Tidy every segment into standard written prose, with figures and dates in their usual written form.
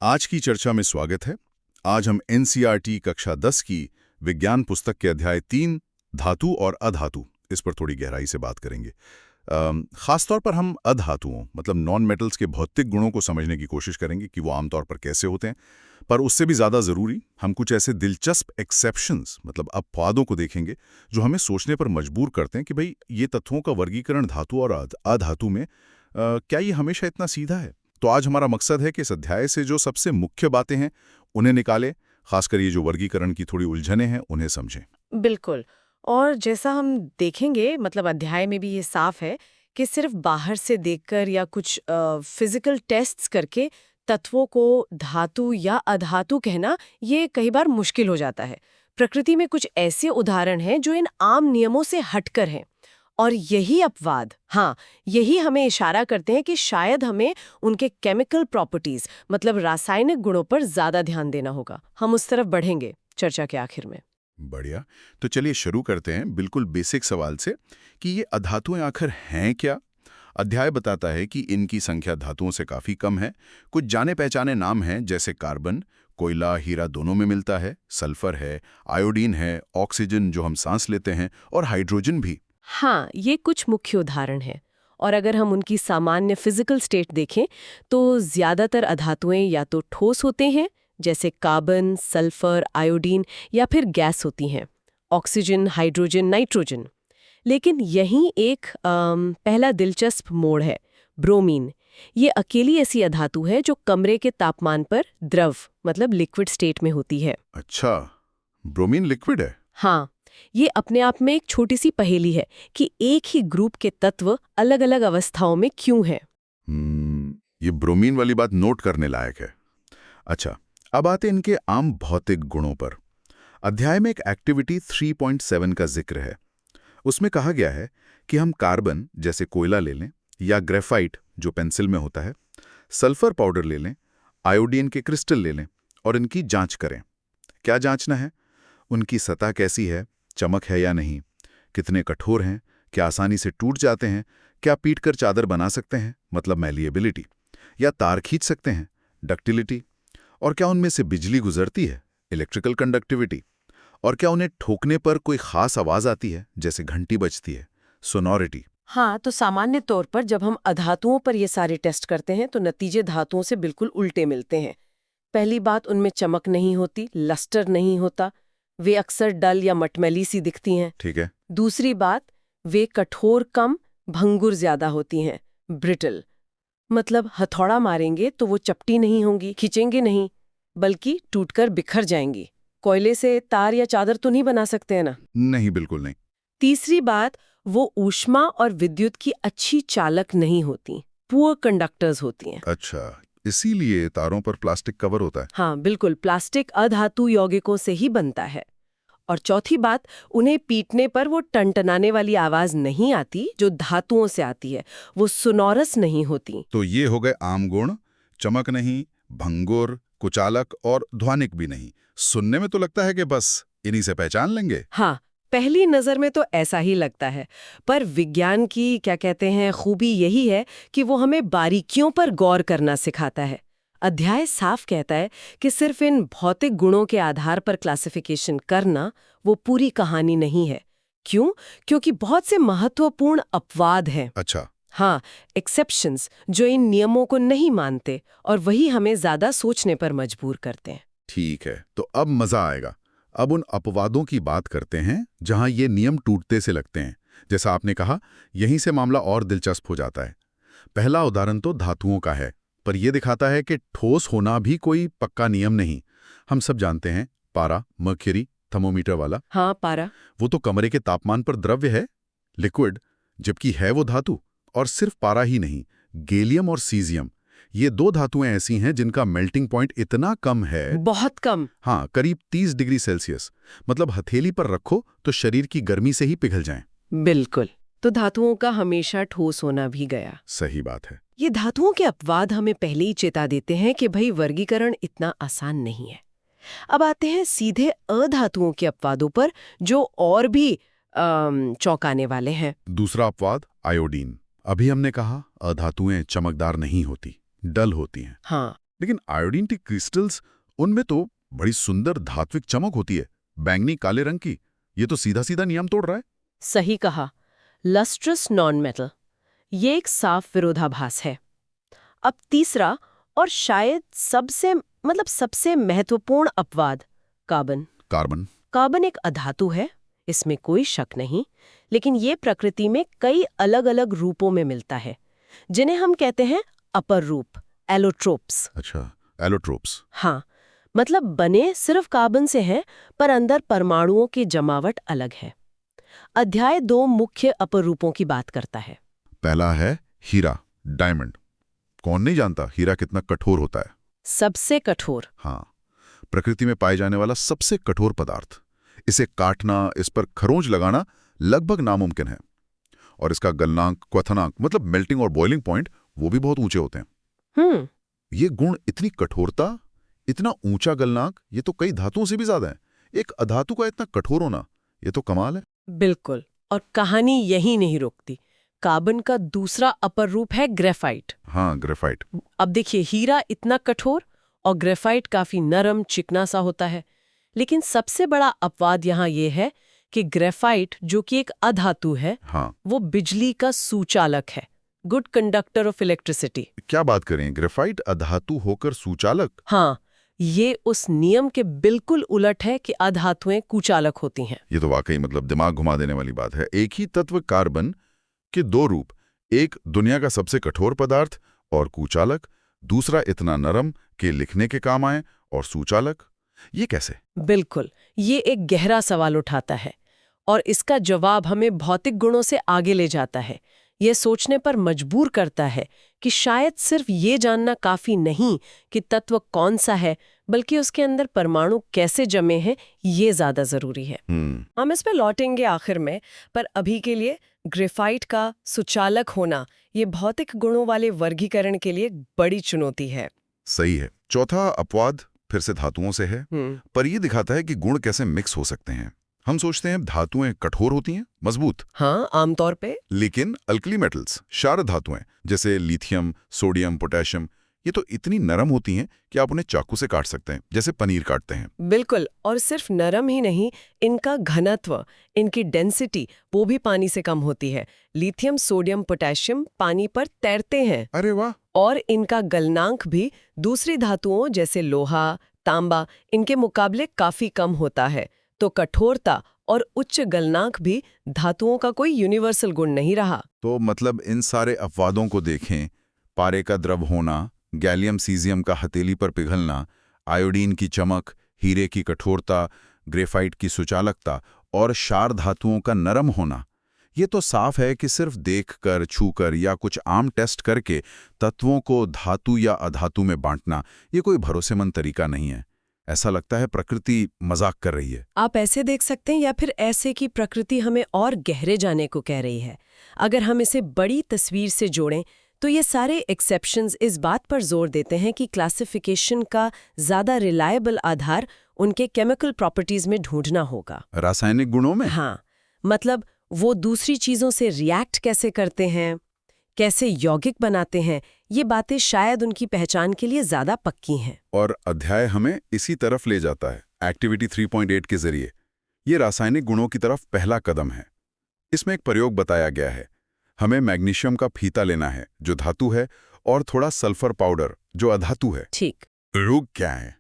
आज की चर्चा में स्वागत है। आज हम एनसीईआरटी कक्षा 10 की विज्ञान पुस्तक के अध्याय 3 धातु और अधातु इस पर थोड़ी गहराई से बात करेंगे। खासतौर पर हम अधातुओं मतलब नॉन मेटल्स के भौतिक गुणों को समझने की कोशिश करेंगे कि वो आमतौर पर कैसे होते हैं। पर उससे भी ज़्यादा ज़रूरी हम कुछ ऐसे दिलचस्प एक्सेप्शंस मतलब अपवादों को देखेंगे जो हमें सोचने पर मजबूर करते हैं कि भाई ये तत्वों का वर्गीकरण धातु और अधातु में क्या ये हमेशा इतना सीधा है। तो आज हमारा मकसद है कि इस अध्याय से जो सबसे मुख्य बातें हैं उन्हें निकालें, खासकर ये जो वर्गीकरण की थोड़ी उलझनें हैं उन्हें समझें। बिल्कुल। और जैसा हम देखेंगे मतलब अध्याय में भी ये साफ है कि सिर्फ बाहर से देखकर या कुछ फिजिकल टेस्ट्स करके तत्वों को धातु या अधातु कहना ये कई बार मुश्किल हो जाता है। प्रकृति में कुछ ऐसे उदाहरण हैं जो इन आम नियमों से हटकर हैं। और यही अपवाद, हाँ, यही हमें इशारा करते हैं कि शायद हमें उनके केमिकल प्रॉपर्टीज मतलब रासायनिक गुणों पर ज्यादा ध्यान देना होगा। हम उस तरफ बढ़ेंगे चर्चा के आखिर में। बढ़िया। तो चलिए शुरू करते हैं बिल्कुल बेसिक सवाल से कि ये अधातुएं आखिर हैं क्या। अध्याय बताता है कि इनकी संख्या धातुओं से काफ़ी कम है। कुछ जाने पहचाने नाम हैं जैसे कार्बन, कोयला, हीरा दोनों में मिलता है, सल्फर है, आयोडीन है, ऑक्सीजन जो हम सांस लेते हैं और हाइड्रोजन भी। हाँ, ये कुछ मुख्य उदाहरण हैं। और अगर हम उनकी सामान्य फिजिकल स्टेट देखें तो ज्यादातर अधातुएं या तो ठोस होते हैं जैसे कार्बन, सल्फर, आयोडीन, या फिर गैस होती हैं ऑक्सीजन, हाइड्रोजन, नाइट्रोजन। लेकिन यहीं एक पहला दिलचस्प मोड़ है, ब्रोमीन। ये अकेली ऐसी अधातु है जो कमरे के तापमान पर द्रव मतलब लिक्विड स्टेट में होती है। अच्छा, ब्रोमीन लिक्विड है। हाँ, ये अपने आप में एक छोटी सी पहेली है कि एक ही ग्रुप के तत्व अलग-अलग अवस्थाओं में क्यों हैं। ये ब्रोमीन वाली बात नोट करने लायक है। अच्छा, अब आते इनके आम भौतिक गुणों पर। अध्याय में एक एक्टिविटी 3.7 का जिक्र है। उसमें कहा गया है कि हम कार्बन जैसे कोयला ले लें या ग्रेफाइट जो पेंसिल में होता है, सल्फर पाउडर ले लें, आयोडीन के क्रिस्टल ले लें और इनकी जांच करें। क्या जांचना है? उनकी सतह कैसी है, चमक है या नहीं, कितने कठोर हैं, क्या आसानी से टूट जाते हैं, क्या पीटकर चादर बना सकते हैं मतलब मैलिएबिलिटी, या तार खींच सकते हैं डक्टिलिटी, और क्या उनमें से बिजली गुजरती है इलेक्ट्रिकल कंडक्टिविटी, और क्या उन्हें ठोकने पर कोई खास आवाज आती है जैसे घंटी बजती है सोनोरिटी। हाँ, तो सामान्य तौर पर जब हम अधातुओं पर ये सारे टेस्ट करते हैं तो नतीजे धातुओं से बिल्कुल उल्टे मिलते हैं। पहली बात, उनमें चमक नहीं होती, लस्टर नहीं होता, वे अक्सर डल या मटमैली सी दिखती हैं। ठीक है। दूसरी बात, वे कठोर कम, भंगुर ज्यादा होती हैं, ब्रिटल। मतलब हथौड़ा मारेंगे तो वो चपटी नहीं होंगी, खींचेंगे नहीं, बल्कि टूटकर बिखर जाएंगी। कोयले से तार या चादर तो नहीं बना सकते हैं ना। नहीं, बिल्कुल नहीं। तीसरी बात, वो ऊष्मा और विद्युत की अच्छी चालक नहीं होती, पुअर कंडक्टर्स होती हैं। अच्छा, इसीलिए तारों पर प्लास्टिक कवर होता है। हाँ बिल्कुल, प्लास्टिक अधातु यौगिकों से ही बनता है। और चौथी बात, उन्हें पीटने पर वो टनटनाने वाली आवाज नहीं आती जो धातुओं से आती है, वो सोनोरस नहीं होती। तो ये हो गए आम गुण। चमक नहीं, भंगुर, कुचालक और ध्वनिक भी नहीं। सुनने में तो लगता है कि बस इन्हीं से पहचान लेंगे। हाँ, पहली नजर में तो ऐसा ही लगता है, पर विज्ञान की क्या कहते हैं खूबी यही है कि वो हमें बारीकियों पर गौर करना सिखाता है। अध्याय साफ कहता है कि सिर्फ इन भौतिक गुणों के आधार पर क्लासिफिकेशन करना वो पूरी कहानी नहीं है। क्यों? क्योंकि बहुत से महत्वपूर्ण अपवाद हैं। अच्छा। हाँ, एक्सेप्शंस जो इन नियमों को नहीं मानते, और वही हमें ज्यादा सोचने पर मजबूर करते हैं। ठीक है, तो अब मजा आएगा। अब उन अपवादों की बात करते हैं जहां ये नियम टूटते से लगते हैं। जैसा आपने कहा, यहीं से मामला और दिलचस्प हो जाता है। पहला उदाहरण तो धातुओं का है, पर यह दिखाता है कि ठोस होना भी कोई पक्का नियम नहीं। हम सब जानते हैं पारा, मर्क्यूरी, थर्मोमीटर वाला। हाँ, पारा। वो तो कमरे के तापमान पर द्रव्य है, लिक्विड, जबकि है वो धातु। और सिर्फ पारा ही नहीं, गैलियम और सीजियम, ये दो धातुएं ऐसी हैं जिनका मेल्टिंग पॉइंट इतना कम है, बहुत कम। हाँ, करीब 30 डिग्री सेल्सियस। मतलब हथेली पर रखो तो शरीर की गर्मी से ही पिघल जाएं। बिल्कुल। तो धातुओं का हमेशा ठोस होना भी गया। सही बात है। ये धातुओं के अपवाद हमें पहले ही चेता देते हैं कि भाई वर्गीकरण इतना आसान नहीं है। अब आते हैं सीधे अधातुओं के अपवादों पर जो और भी चौंकाने वाले हैं। दूसरा अपवाद आयोडीन। अभी हमने कहा अधातुएं चमकदार नहीं होती, डल होती हैं। हाँ, लेकिन आयोडीन के क्रिस्टल्स, उनमें तो बड़ी सुंदर धात्विक चमक होती है, बैंगनी काले रंग की। ये तो सीधा सीधा नियम तोड़ रहा है। सही कहा, लस्ट्रस नॉन मेटल, ये एक साफ विरोधाभास है। अब तीसरा और शायद सबसे महत्वपूर्ण अपवाद, कार्बन। कार्बन एक अधातु है, इसमें कोई शक नहीं, लेकिन ये प्रकृति में कई अलग अलग रूपों में मिलता है, जिन्हें हम कहते हैं अपर रूप, एलोट्रोप्स। अच्छा, एलोट्रोप्स। हाँ, मतलब बने सिर्फ कार्बन से हैं, पर अंदर परमाणुओं की जमावट अलग है। अध्याय 2 मुख्य अपर रूपों की बात करता है। पहला है हीरा, डायमंड। कौन नहीं जानता हीरा कितना कठोर होता है। सबसे कठोर। हाँ, प्रकृति में पाए जाने वाला सबसे कठोर पदार्थ। इसे काटना, इस पर खरोंच लगाना लगभग नामुमकिन है। और इसका गलनांक, क्वथनांक मतलब मेल्टिंग और बॉइलिंग पॉइंट, वो भी बहुत ऊंचे होते हैं। ये गुण, इतनी कठोरता, इतना ऊंचा गलनांक, ये तो कई धातुओं से भी ज्यादा है। एक अधातु का इतना कठोर होना, ये तो कमाल है। बिल्कुल, और कहानी यही नहीं रुकती। कार्बन का दूसरा अपर रूप है ग्रेफाइट। हाँ, ग्रेफाइट। अब देखिए, हीरा इतना कठोर और ग्रेफाइट काफी नरम चिकना सा होता है। लेकिन सबसे बड़ा अपवाद यहाँ ये है कि ग्रेफाइट, जो कि एक अधातु है, हाँ, वो बिजली का सुचालक है, गुड कंडक्टर ऑफ इलेक्ट्रिसिटी। क्या बात करें, ग्रेफाइट अधातु होकर सुचालक? हाँ, ये उस नियम के बिल्कुल उलट है कि अधातुएं कुचालक होती हैं। ये तो वाकई दिमाग घुमा देने वाली बात है। एक ही तत्व कार्बन के दो रूप, एक दुनिया का सबसे कठोर पदार्थ और कुचालक, दूसरा इतना नरम कि लिखने के काम आए और सुचालक। ये कैसे? बिल्कुल, ये एक गहरा सवाल उठाता है और इसका जवाब हमें भौतिक गुणों से आगे ले जाता है। ये सोचने पर मजबूर करता है कि शायद सिर्फ ये जानना काफी नहीं कि तत्व कौन सा है, बल्कि उसके अंदर परमाणु कैसे जमे हैं, ये ज्यादा जरूरी है। हम इस पे लौटेंगे आखिर में, पर अभी के लिए ग्रेफाइट का सुचालक होना ये भौतिक गुणों वाले वर्गीकरण के लिए बड़ी चुनौती है। सही है। चौथा अपवाद फिर से धातुओं से है, पर यह दिखाता है कि गुण कैसे मिक्स हो सकते हैं। हम सोचते हैं धातुएं कठोर होती हैं, मजबूत। हाँ, आमतौर पे। लेकिन अल्कली मेटल्स, क्षार धातुएं जैसे लिथियम, सोडियम, पोटेशियम, ये तो इतनी नरम होती हैं कि आप उन्हें चाकू से काट सकते हैं, जैसे पनीर काटते हैं। बिल्कुल, और सिर्फ नरम ही नहीं, इनका घनत्व, इनकी डेंसिटी, वो भी पानी से कम होती है। लिथियम, सोडियम, पोटेशियम पानी पर तैरते हैं। अरे वाह! और इनका गलनांक भी दूसरी धातुओं जैसे लोहा, तांबा, इनके मुकाबले काफी कम होता है। तो कठोरता और उच्च गलनांक भी धातुओं का कोई यूनिवर्सल गुण नहीं रहा। तो इन सारे अपवादों को देखें, पारे का द्रव होना, गैलियम सीजियम का हथेली पर पिघलना, आयोडीन की चमक, हीरे की कठोरता, ग्रेफाइट की सुचालकता और क्षार धातुओं का नरम होना, ये तो साफ है कि सिर्फ देखकर, छूकर या कुछ आम टेस्ट करके तत्वों को धातु या अधातु में बांटना ये कोई भरोसेमंद तरीका नहीं है। ऐसा लगता है प्रकृति मजाक कर रही है। आप ऐसे देख सकते हैं, या फिर ऐसे कि प्रकृति हमें और गहरे जाने को कह रही है। अगर हम इसे बड़ी तस्वीर से जोड़ें तो ये सारे एक्सेप्शंस इस बात पर जोर देते हैं कि क्लासिफिकेशन का ज़्यादा रिलायबल आधार उनके केमिकल प्रॉपर्टीज में ढूंढना होगा। रासायनिक गुणों में? हाँ, मतलब वो दूसरी चीज़ों से रिएक्ट कैसे करते हैं, कैसे यौगिक बनाते हैं, ये बातें शायद उनकी पहचान के लिए ज़्यादा पक्की हैं। और अध्याय हमें इसी तरफ ले जाता है। एक्टिविटी 3.8 के जरिए ये रासायनिक गुणों की तरफ पहला कदम है। इसमें एक प्रयोग बताया गया है। हमें मैग्नीशियम का फीता लेना है जो धातु है, और थोड़ा सल्फर पाउडर जो अधातु है। ठीक। प्रयोग क्या है?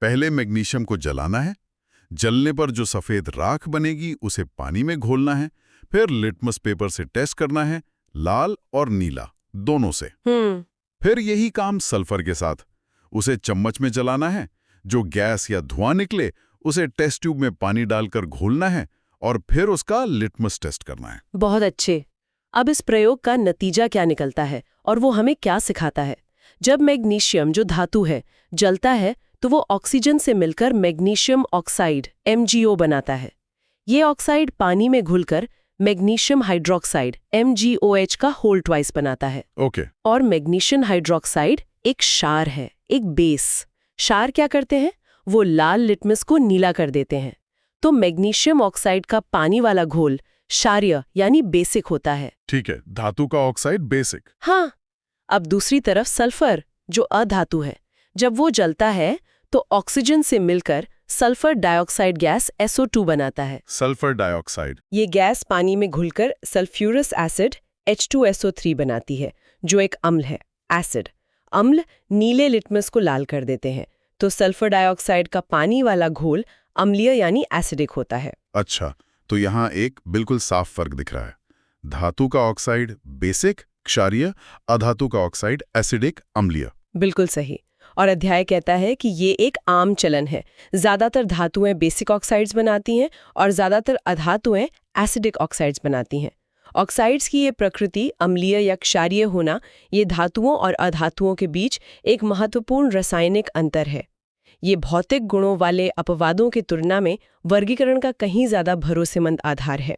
पहले मैग्नीशियम को जलाना है, जलने पर जो सफेद राख बनेगी उसे पानी में घोलना है, फिर लिटमस पेपर से टेस्ट करना है, लाल और नीला दोनों से। फिर यही काम सल्फर के साथ, उसे चम्मच में जलाना है, जो गैस या धुआं निकले उसे टेस्ट ट्यूब में पानी डालकर घोलना है और फिर उसका लिटमस टेस्ट करना है। बहुत अच्छे। अब इस प्रयोग का नतीजा क्या निकलता है और वो हमें क्या सिखाता है? जब मैग्नीशियम, जो धातु है, जलता है तो वो ऑक्सीजन से मिलकर मैग्नीशियम ऑक्साइड MgO बनाता है। ये ऑक्साइड पानी में घुलकर मैग्नीशियम हाइड्रोक्साइड MgOH का होल ट्वाइस बनाता है। ओके। और मैग्नीशियम हाइड्रोक्साइड एक क्षार है, एक बेस। क्षार क्या करते हैं? वो लाल लिटमस को नीला कर देते हैं। तो मैग्नीशियम ऑक्साइड का पानी वाला घोल क्षारीय यानी बेसिक होता है। ठीक है, धातु का ऑक्साइड बेसिक। हाँ। अब दूसरी तरफ सल्फर, जो अधातु है, जब वो जलता है तो ऑक्सीजन से मिलकर सल्फर डाइऑक्साइड गैस SO2 बनाता है। Sulphur dioxide. ये गैस पानी में घुलकर सल्फ्यूरस एसिड H2SO3 बनाती है, जो एक अम्ल है। एसिड अम्ल नीले लिटमस को लाल कर देते हैं, तो सल्फर डाइऑक्साइड का पानी वाला घोल अम्लीय यानी एसिडिक होता है। अच्छा, तो यहाँ एक बिल्कुल साफ फर्क दिख रहा है। धातु का ऑक्साइड बेसिक क्षारीय, अधातु का ऑक्साइड एसिडिक अम्लीय। बिल्कुल सही। और अध्याय कहता है कि ये एक आम चलन है। ज्यादातर धातुएं बेसिक ऑक्साइड्स बनाती हैं और ज्यादातर अधातुएं एसिडिक ऑक्साइड्स बनाती हैं। ऑक्साइड्स की ये प्रकृति अम्लीय या क्षारीय होना, ये धातुओं और अधातुओं के बीच एक महत्वपूर्ण रासायनिक अंतर है। ये भौतिक गुणों वाले अपवादों की तुलना में वर्गीकरण का कहीं ज्यादा भरोसेमंद आधार है।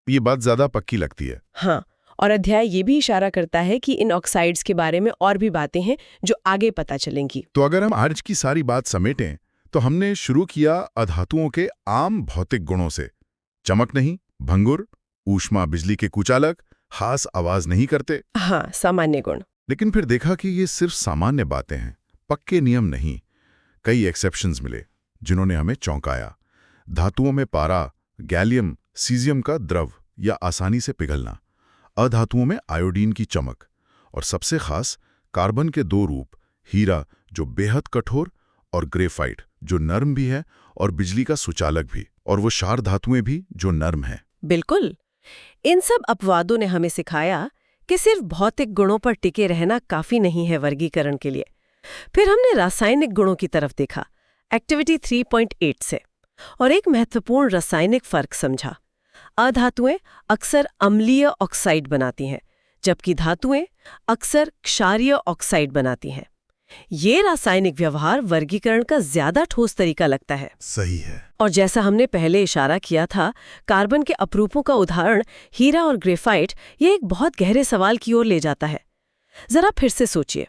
ये बात ज्यादा पक्की लगती है। हाँ, और अध्याय ये भी इशारा करता है कि इन ऑक्साइड्स के बारे में और भी बातें हैं जो आगे पता चलेंगी। तो अगर हम आज की सारी बात समेटें तो हमने शुरू किया अधातुओं के आम भौतिक गुणों से। चमक नहीं, भंगुर, ऊष्मा बिजली के कुचालक, खास आवाज नहीं करते। हाँ, सामान्य गुण। लेकिन फिर देखा कि ये सिर्फ सामान्य बातें हैं, पक्के नियम नहीं। कई एक्सेप्शंस मिले जिन्होंने हमें चौंकाया। धातुओं में पारा, गैलियम, सीजियम का द्रव या आसानी से पिघलना, अधातुओं में आयोडीन की चमक, और सबसे खास कार्बन के दो रूप, हीरा जो बेहद कठोर और ग्रेफाइट जो नर्म भी है और बिजली का सुचालक भी, और वो क्षार धातुएं भी जो नर्म हैं। बिल्कुल। इन सब अपवादों ने हमें सिखाया कि सिर्फ भौतिक गुणों पर टिके रहना काफी नहीं है वर्गीकरण के लिए। फिर हमने रासायनिक गुणों की तरफ देखा एक्टिविटी 3.8 से, और एक महत्वपूर्ण रासायनिक फर्क समझा। अधातुएं अक्सर अम्लीय ऑक्साइड बनाती हैं, जबकि धातुएं अक्सर क्षारीय ऑक्साइड बनाती हैं। ये रासायनिक व्यवहार वर्गीकरण का ज्यादा ठोस तरीका लगता है। सही है। और जैसा हमने पहले इशारा किया था, कार्बन के अपरूपों का उदाहरण हीरा और ग्रेफाइट ये एक बहुत गहरे सवाल की ओर ले जाता है। जरा फिर से सोचिए,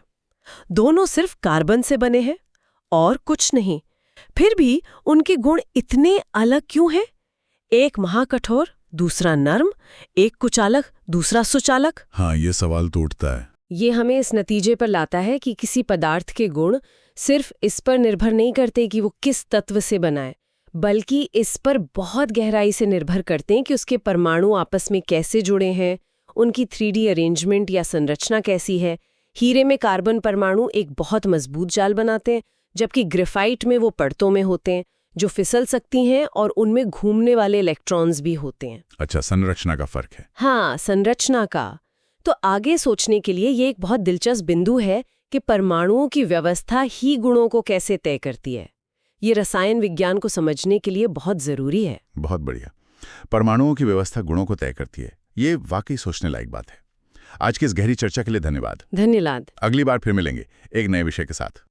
दोनों सिर्फ कार्बन से बने हैं और कुछ नहीं, फिर भी उनके गुण इतने अलग क्यों हैं? एक महाकठोर, दूसरा नर्म, एक कुचालक, दूसरा सुचालक। हाँ, ये सवाल तो उठता है। ये हमें इस नतीजे पर लाता है कि किसी पदार्थ के गुण सिर्फ इस पर निर्भर नहीं करते कि वो किस तत्व से बना है, बल्कि इस पर बहुत गहराई से निर्भर करते हैं कि उसके परमाणु आपस में कैसे जुड़े हैं, उनकी 3D अरेंजमेंट या संरचना कैसी है। हीरे में कार्बन परमाणु एक बहुत मजबूत जाल बनाते हैं, जबकि ग्रेफाइट में वो परतों में होते हैं जो फिसल सकती हैं और उनमें घूमने वाले इलेक्ट्रॉन्स भी होते हैं। अच्छा, संरचना का फर्क है। हाँ, संरचना का। तो आगे सोचने के लिए ये एक बहुत दिलचस्प बिंदु है कि परमाणुओं की व्यवस्था ही गुणों को कैसे तय करती है। ये रसायन विज्ञान को समझने के लिए बहुत जरूरी है। बहुत बढ़िया। परमाणुओं की व्यवस्था गुणों को तय करती है, ये वाकई सोचने लायक बात है। आज की इस गहरी चर्चा के लिए धन्यवाद। धन्यवाद। अगली बार फिर मिलेंगे एक नए विषय के साथ।